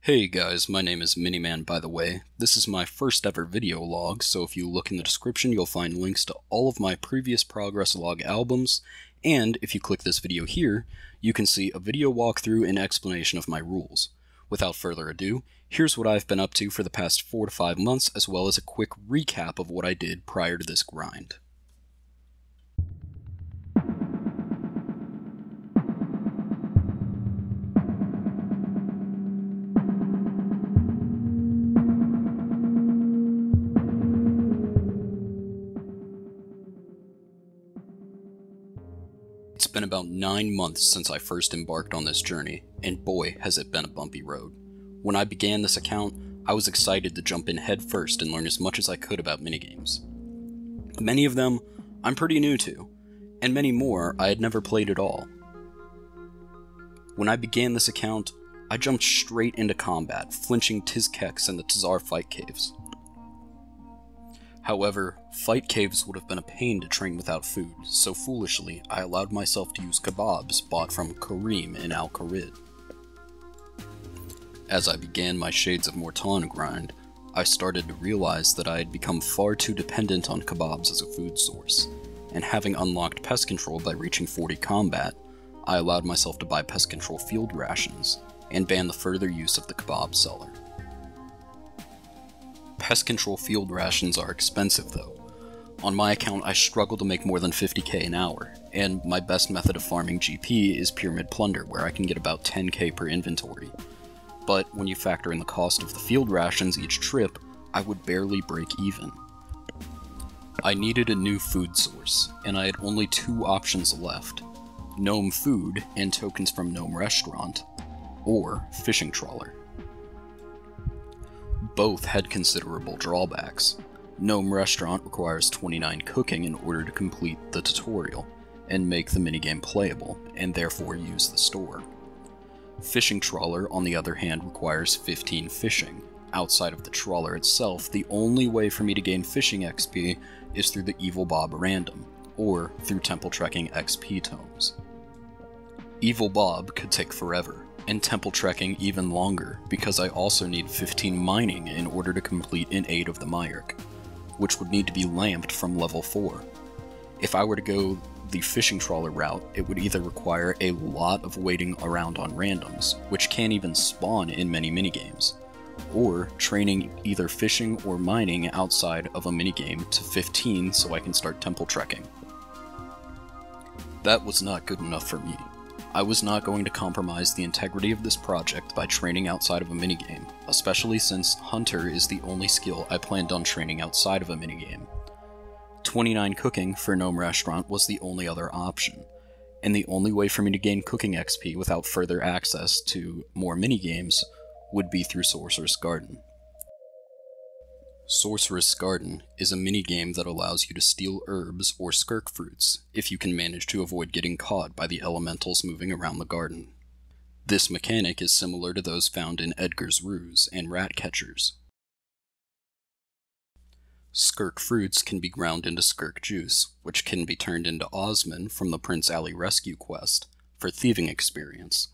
Hey guys, my name is Miniman by the way. This is my first ever video log, so if you look in the description you'll find links to all of my previous progress log albums, and if you click this video here, you can see a video walkthrough and explanation of my rules. Without further ado, here's what I've been up to for the past 4 to 5 months, as well as a quick recap of what I did prior to this grind. It's been about 9 months since I first embarked on this journey, and boy has it been a bumpy road. When I began this account, I was excited to jump in head first and learn as much as I could about minigames. Many of them I'm pretty new to, and many more I had never played at all. When I began this account, I jumped straight into combat, flinching Tizkex and the Tazar fight caves. However, fight caves would have been a pain to train without food, so foolishly I allowed myself to use kebabs bought from Kareem in Al-Kharid. As I began my Shades of Mortan grind, I started to realize that I had become far too dependent on kebabs as a food source, and having unlocked pest control by reaching 40 combat, I allowed myself to buy pest control field rations, and ban the further use of the kebab seller. Pest control field rations are expensive though. On my account I struggle to make more than 50k an hour, and my best method of farming GP is Pyramid Plunder, where I can get about 10k per inventory. But when you factor in the cost of the field rations each trip, I would barely break even. I needed a new food source, and I had only 2 options left: Gnome Food and tokens from Gnome Restaurant, or Fishing Trawler. Both had considerable drawbacks. Gnome Restaurant requires 29 cooking in order to complete the tutorial, and make the minigame playable, and therefore use the store. Fishing Trawler, on the other hand, requires 15 fishing. Outside of the trawler itself, the only way for me to gain fishing XP is through the Evil Bob Random, or through Temple Trekking XP tomes. Evil Bob could take forever, and Temple Trekking even longer, because I also need 15 mining in order to complete an 8 of the Myrick, which would need to be lamped from level 4. If I were to go the Fishing Trawler route, it would either require a lot of waiting around on randoms, which can't even spawn in many minigames, or training either fishing or mining outside of a minigame to 15 so I can start Temple Trekking. That was not good enough for me. I was not going to compromise the integrity of this project by training outside of a minigame, especially since Hunter is the only skill I planned on training outside of a minigame. 29 cooking for Gnome Restaurant was the only other option, and the only way for me to gain cooking XP without further access to more minigames would be through Sorcerous Garden. Sorcerous Garden is a minigame that allows you to steal herbs or skirk fruits if you can manage to avoid getting caught by the elementals moving around the garden. This mechanic is similar to those found in Edgar's Ruse and Rat Catchers. Skirk fruits can be ground into skirk juice, which can be turned into Osman from the Prince Ali rescue quest for thieving experience.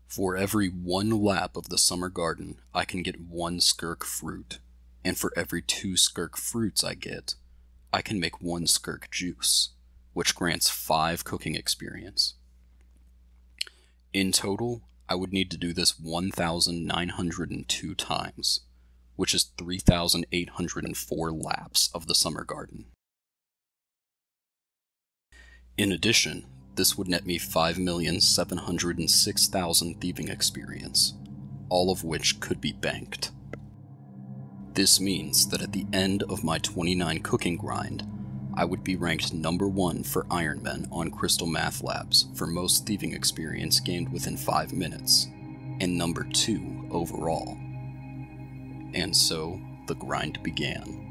For every 1 lap of the summer garden, I can get 1 skirk fruit, and for every 2 skirk fruits I get, I can make 1 skirk juice, which grants 5 cooking experience. In total, I would need to do this 1,902 times, which is 3,804 laps of the summer garden. In addition, this would net me 5,706,000 thieving experience, all of which could be banked. This means that at the end of my 29 cooking grind, I would be ranked number 1 for Ironman on Crystal Math Labs for most thieving experience gained within 5 minutes, and number 2 overall. And so, the grind began.